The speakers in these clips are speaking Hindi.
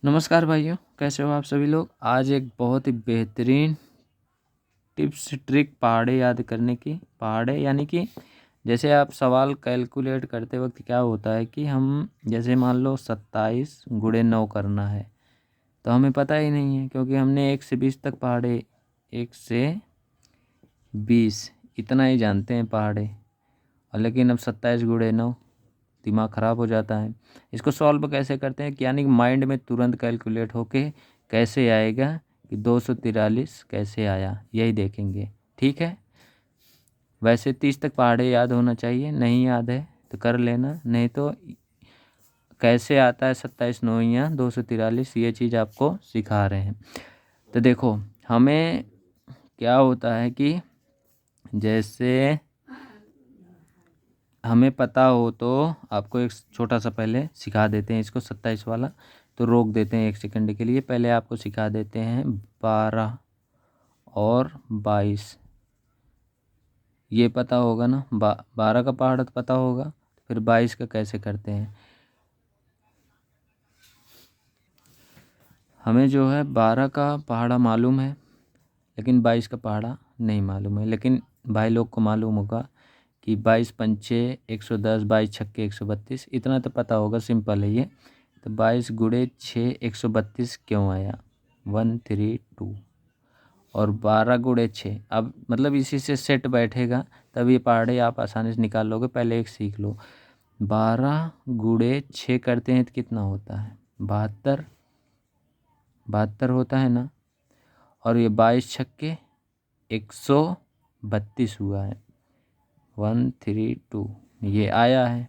नमस्कार भाइयों, कैसे हो आप सभी लोग। आज एक बहुत ही बेहतरीन टिप्स ट्रिक पहाड़े याद करने की। पहाड़े यानी कि जैसे आप सवाल कैलकुलेट करते वक्त क्या होता है कि हम जैसे मान लो 27 गुणे 9 करना है तो हमें पता ही नहीं है, क्योंकि हमने 1 से 20 तक पहाड़े 1 से 20 इतना ही जानते हैं पहाड़े। और लेकिन अब 27 गुणे 9 दिमाग ख़राब हो जाता है। इसको सॉल्व कैसे करते हैं, यानी कि माइंड में तुरंत कैलकुलेट होके कैसे आएगा कि 243 कैसे आया, यही देखेंगे। ठीक है, वैसे 30 तक पहाड़े याद होना चाहिए, नहीं याद है तो कर लेना, नहीं तो कैसे आता है 27 नौइयाँ 243, ये चीज़ आपको सिखा रहे हैं। तो देखो, हमें क्या होता है कि जैसे हमें पता हो तो आपको एक छोटा सा पहले सिखा देते हैं इसको। 27 वाला तो रोक देते हैं 1 सेकंड के लिए। पहले आपको सिखा देते हैं 12 और 22, ये पता होगा ना। 12 का पहाड़ा तो पता होगा, फिर 22 का कैसे करते हैं। हमें जो है 12 का पहाड़ा मालूम है, लेकिन 22 का पहाड़ा नहीं मालूम है। लेकिन भाई लोग को मालूम होगा कि 22 पंचे 110, 22 छक्के 132, इतना तो पता होगा, सिंपल है ये। तो 22 गुणे 6 132 क्यों आया, 132। और 12 गुणे 6, अब मतलब इसी से सेट बैठेगा, तब ये पहाड़े आप आसानी से निकाल लोगे। पहले एक सीख लो, 12 गुणे 6 करते हैं तो कितना होता है, 72, 72 होता है ना। और ये 22 छक्के 132 हुआ है, 132 ये आया है।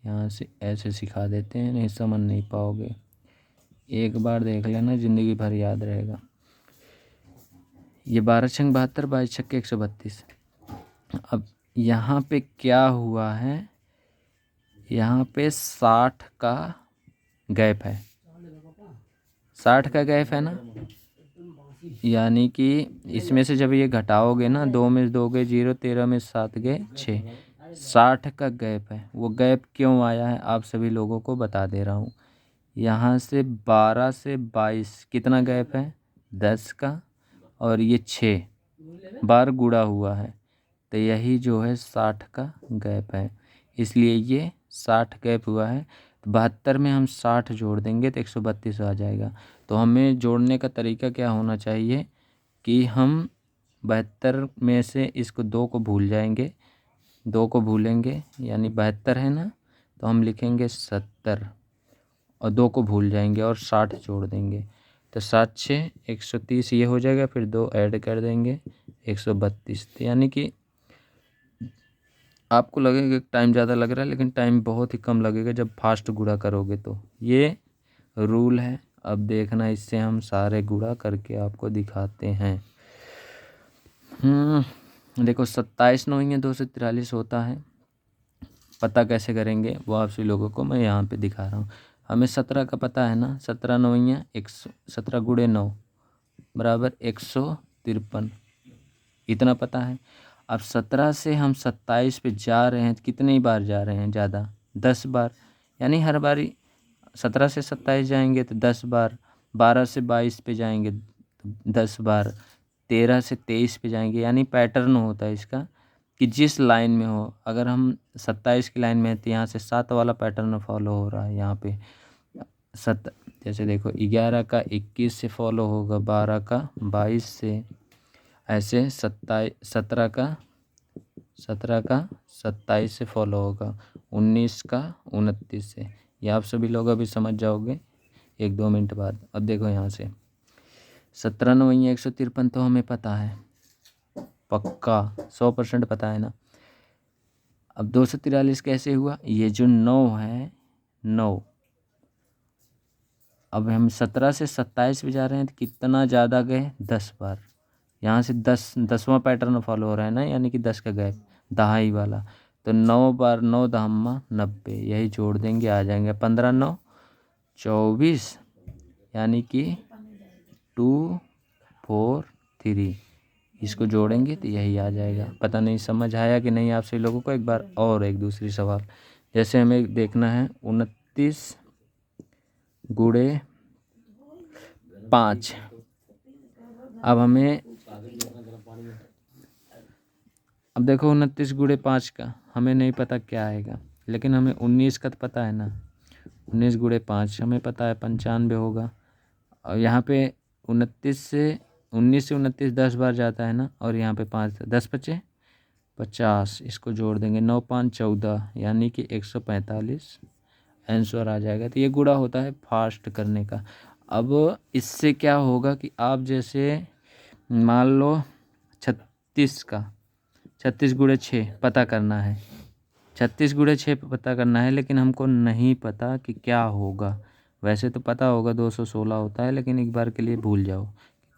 यहाँ से ऐसे सिखा देते हैं, नहीं समझ नहीं पाओगे, एक बार देख लेना, ज़िंदगी भर याद रहेगा। ये 12 छंग 72, 22 छक्के 132। अब यहाँ पे क्या हुआ है, यहाँ पे 60 का गैप है, 60 का गैप है ना। यानी कि इसमें से जब ये घटाओगे ना, 2 में 2 गए 0, 13 में 7 गए 6, 60 का गैप है। वो गैप क्यों आया है आप सभी लोगों को बता दे रहा हूँ। यहाँ से 12 से 22 कितना गैप है, 10 का, और ये 6 बार गुड़ा हुआ है, तो यही जो है 60 का गैप है, इसलिए ये 60 गैप हुआ है। तो 72 में हम 60 जोड़ देंगे तो 132 आ जाएगा। तो हमें जोड़ने का तरीका क्या होना चाहिए कि हम 72 में से इसको 2 को भूल जाएंगे, 2 को भूलेंगे, यानी 72 है ना, तो हम लिखेंगे 70, और 2 को भूल जाएंगे और 60 जोड़ देंगे, तो 7 6 130 ये हो जाएगा। फिर 2 ऐड कर देंगे 132। तो यानी कि आपको लगेगा टाइम ज़्यादा लग रहा है, लेकिन टाइम बहुत ही कम लगेगा जब फास्ट गुणा करोगे तो। ये रूल है। अब देखना, इससे हम सारे गुणा करके आपको दिखाते हैं। देखो, 27 नौइयाँ 243 होता है, पता कैसे करेंगे वो आप सभी लोगों को मैं यहाँ पे दिखा रहा हूँ। हमें 17 का पता है ना, 17 नौइयाँ 17 गुणे 9 बराबर 153, इतना पता है। अब 17 से हम 27 पे जा रहे हैं तो कितनी बार जा रहे हैं, ज़्यादा 10 बार, यानी हर बारी 17 से 27 जाएंगे तो 10 बार, 12 से 22 पे जाएंगे तो 10 बार, 13 से 23 पे जाएंगे। यानी पैटर्न होता है इसका कि जिस लाइन में हो, अगर हम 27 की लाइन में हैं तो यहाँ से 7 वाला पैटर्न फॉलो हो रहा है यहाँ पे। जैसे देखो, 11 का 21 से फॉलो होगा, 12 का 22 से, ऐसे 17 का 27 से फॉलो होगा, 19 का 29 से। ये आप सभी लोग अभी समझ जाओगे 1-2 मिनट बाद। अब देखो, यहाँ से 17 नौइयाँ 153 तो हमें पता है, पक्का 100% पता है ना। अब 243 कैसे हुआ, ये जो 9 है 9, अब हम 17 से 27 पे जा रहे हैं तो कितना ज़्यादा गए, 10 बार। यहाँ से 10वां पैटर्न फॉलो हो रहा है ना, यानी कि 10 का गैप, दहाई वाला। तो 9 बार 9 दहम्मा 90, यही जोड़ देंगे, आ जाएंगे 15 9 24, यानी कि 2 4 3, इसको जोड़ेंगे तो यही आ जाएगा। पता नहीं समझ आया कि नहीं आप सभी लोगों को। एक बार और एक दूसरी सवाल, जैसे हमें देखना है 29 गुणे 5। अब हमें अब देखो 29 गुणे 5 का हमें नहीं पता क्या आएगा, लेकिन हमें 19 का तो पता है ना। 19 गुणे 5 हमें पता है 95 होगा। और यहाँ पे 29 से 29 10 बार जाता है ना, और यहाँ पे 5 10 बचे 50, इसको जोड़ देंगे 9 5 14 यानी कि 145 आंसर आ जाएगा। तो ये गुणा होता है फास्ट करने का। अब इससे क्या होगा कि आप जैसे मान लो 36 गुणे 6 पता करना है, 36 गुणे 6 पता करना है, लेकिन हमको नहीं पता कि क्या होगा। वैसे तो पता होगा 216 होता है, लेकिन एक बार के लिए भूल जाओ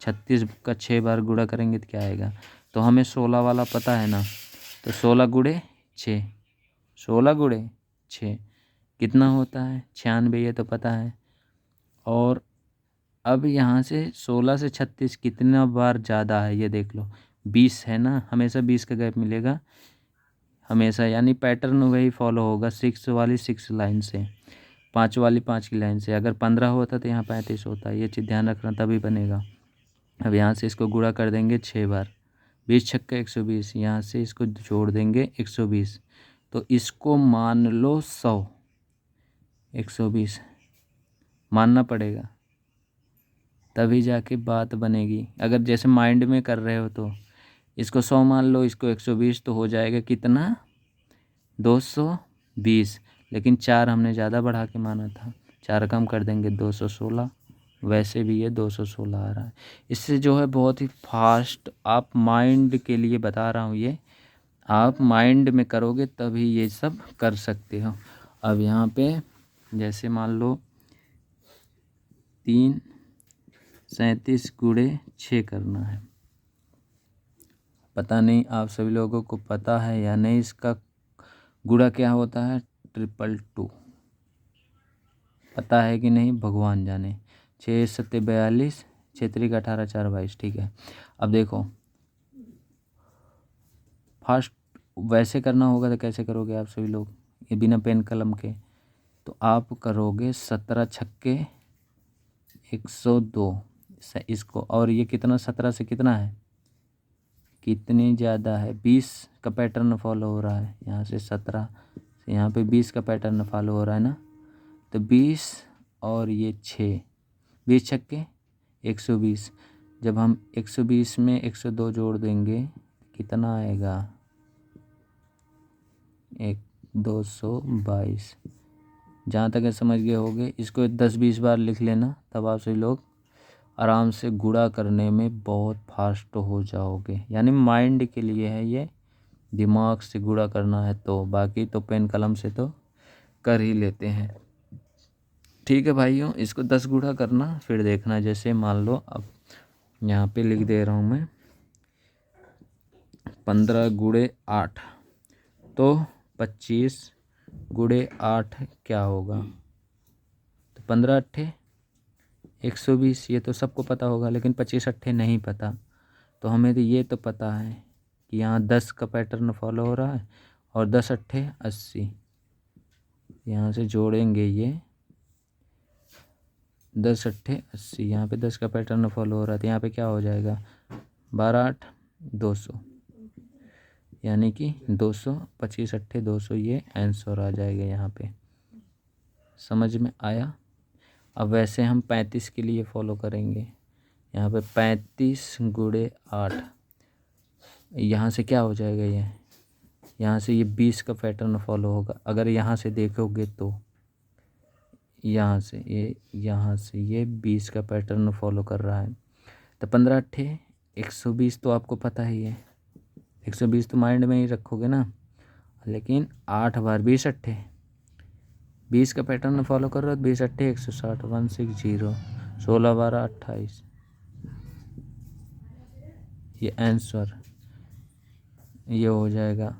36 का 6 बार गुणा करेंगे तो क्या आएगा। तो हमें 16 वाला पता है ना, तो 16 गुणे 6, 16 गुणे 6 कितना होता है 96, ये तो पता है। और अब यहाँ से 16 से 36 कितना बार ज़्यादा है ये देख लो, 20 है ना, हमेशा 20 का गैप मिलेगा हमेशा, यानी पैटर्न वही फॉलो होगा 6 वाली 6 लाइन से, 5 वाली 5 की लाइन से। अगर 15 होता तो यहाँ 35 होता, ये चीज़ ध्यान रखना तभी बनेगा। अब यहाँ से इसको गुणा कर देंगे 6 बार, 20 छक्का 120, यहाँ से इसको जोड़ देंगे 120, तो इसको मान लो 100, 120 मानना पड़ेगा तभी जाके बात बनेगी। अगर जैसे माइंड में कर रहे हो तो इसको 100 मान लो, इसको 120, तो हो जाएगा कितना 220, लेकिन 4 हमने ज़्यादा बढ़ा के माना था, 4 कम कर देंगे 216। वैसे भी ये 216 आ रहा है। इससे जो है बहुत ही फास्ट, आप माइंड के लिए बता रहा हूँ, ये आप माइंड में करोगे तभी ये सब कर सकते हो। अब यहाँ पे जैसे मान लो 337 गुणे 6 करना है। पता नहीं आप सभी लोगों को पता है या नहीं, इसका गुणा क्या होता है 222, पता है कि नहीं भगवान जाने। 6 7 42, 6 3 18 4 22, ठीक है। अब देखो फास्ट वैसे करना होगा तो कैसे करोगे आप सभी लोग, ये बिना पेन कलम के, तो आप करोगे 17 छक्के 102 इसको, और ये कितना 17 से कितना है, कितनी ज़्यादा है, 20 का पैटर्न फॉलो हो रहा है। यहाँ से 17 से यहाँ पे 20 का पैटर्न फॉलो हो रहा है ना, तो 20 और ये 6, 20 छक्के 120, जब हम 120 में 102 जोड़ देंगे कितना आएगा 222। जहाँ तक समझ गए होगे, इसको 10-20 बार लिख लेना, तब आप सभी लोग आराम से गुणा करने में बहुत फास्ट हो जाओगे। यानी माइंड के लिए है ये, दिमाग से गुणा करना है तो, बाकी तो पेन कलम से तो कर ही लेते हैं। ठीक है भाइयों, इसको 10 गुणा करना फिर देखना। जैसे मान लो अब यहाँ पे लिख दे रहा हूँ मैं 15 गुणे 8, तो 25 गुणे 8 क्या होगा, तो 15 अट्ठे 120, ये तो सबको पता होगा, लेकिन 25 अट्ठे नहीं पता। तो हमें तो ये तो पता है कि यहाँ 10 का पैटर्न फॉलो हो रहा है, और 10 अट्ठे 80, यहाँ से जोड़ेंगे ये 10 अट्ठे 80, यहाँ पे 10 का पैटर्न फॉलो हो रहा है, तो यहाँ पे क्या हो जाएगा 12 8 200, यानी कि 200, 25 अट्ठे 200, ये आंसर आ जाएगा यहाँ पे। समझ में आया। अब वैसे हम 35 के लिए फॉलो करेंगे, यहाँ पे 35 गुणे 8, यहाँ से क्या हो जाएगा ये, यहाँ से ये 20 का पैटर्न फॉलो होगा। अगर यहाँ से देखोगे तो यहाँ से ये 20 का पैटर्न फॉलो कर रहा है, तो 15 अट्ठे 120 तो आपको पता ही है, 120 तो माइंड में ही रखोगे ना, लेकिन 8 बार 20 अट्ठे 20 का पैटर्न फॉलो कर रहे हो, 20 अट्ठे 160, 160, 16 12 28, ये आंसर ये हो जाएगा।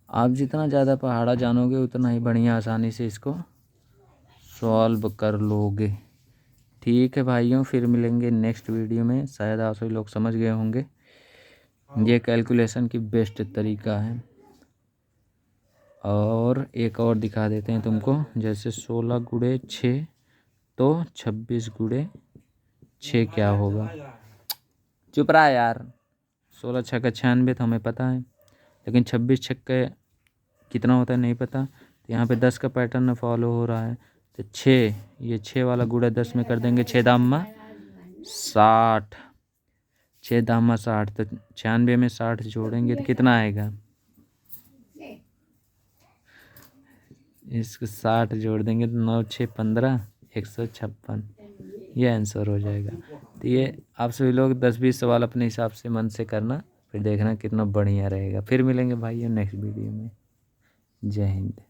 आप जितना ज़्यादा पहाड़ा जानोगे उतना ही बढ़िया आसानी से इसको सॉल्व कर लोगे। ठीक है भाइयों, फिर मिलेंगे नेक्स्ट वीडियो में। शायद आप सभी लोग समझ गए होंगे, ये कैलकुलेशन की बेस्ट तरीका है। और एक और दिखा देते हैं तुमको, जैसे 16 गुणे 6 तो 26 गुणे 6 क्या होगा? चुप रहा यार। 16 छक्का 96 तो हमें पता है, लेकिन 26 छक्के कितना होता है नहीं पता। तो यहाँ पे 10 का पैटर्न फॉलो हो रहा है। तो 6, ये 6 वाला गुणा 10 में कर देंगे। 6 दामा 60, 6 दामा 60, तो 96 में 60 जोड़ेंगे तो कितना आएगा? इसको 60 जोड़ देंगे तो 9 6 15, 156, ये आंसर हो जाएगा। तो ये आप सभी लोग 10-20 सवाल अपने हिसाब से मन से करना, फिर देखना कितना बढ़िया रहेगा। फिर मिलेंगे भाई नेक्स्ट वीडियो में। जय हिंद।